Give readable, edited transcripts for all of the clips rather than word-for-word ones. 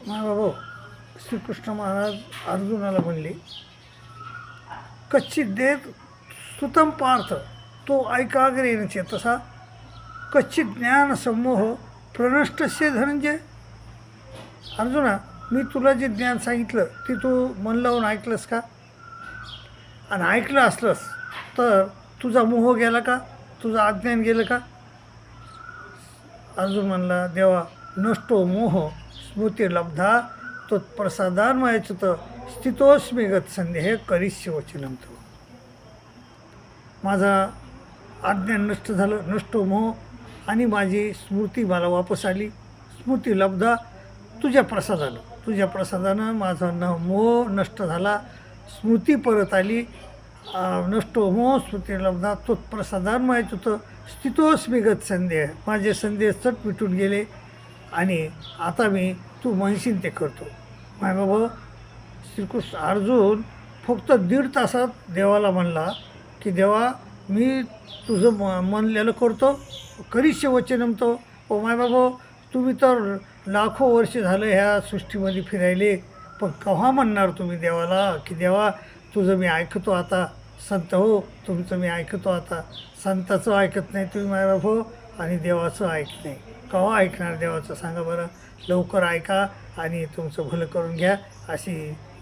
बाबा श्रीकृष्ण महाराज अर्जुनाला म्हणले, कच्चित देत सुतम पार्थ तो ऐकाग्रेन चेतसा कच्चित ज्ञान समूह प्रनष्टस्य धनंजय. अर्जुना, मी तुला जे ज्ञान सांगितलं ते तू मन लावून ऐकलंस का? आणि ऐकलं असलंस तर तुझा मोह गेला का? तुझं अज्ञान गेलं का? अर्जुन म्हणला, देवा, नष्टो मोह स्मृती लब्धा त्वत्प्रसादान्मयच्युत स्थितोस्मी गतसंदेह करिष्ये वचनं तव. माझा अज्ञान नष्ट झालं, नष्टो मोह, आणि माझी स्मृती मला वापस आली. स्मृती लब्धा तुझ्या प्रसादानं माझा मोह नष्ट झाला, स्मृती परत आली. नष्टो मोह स्मृती लब्धा त्वत्प्रसादान्मयच्युत स्थितोस्मी गतसंदेह. माझे संदेह चट मिटून गेले आणि आता मी तू म्हणशील ते करतो. माय बाबा श्रीकृष्ण अर्जुन फक्त 1.5 तासात देवाला म्हणला की देवा, मी तुझं म्हणलेलं करतो, करिष्ये वचनं तव. ओ माय बाबा, तुम्ही तर लाखो वर्ष झालं ह्या सृष्टीमध्ये फिरायले, पण केव्हा म्हणणार तुम्ही देवाला की देवा तुझं मी ऐकतो आता. संत हो, तुमचं मी ऐकतो आता. संताचं ऐकत नाही तुम्ही माय बाबा, आणि देवाचं ऐकत नाही. केव्हा ऐकणार देवाचं सांगा बरं. लवकर ऐका आणि तुमचं भलं करून घ्या अशी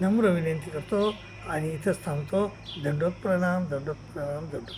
नम्र विनंती करतो आणि इथंच थांबतो. दंडोत प्रणाम, दंडोत प्रणाम, दंडोत.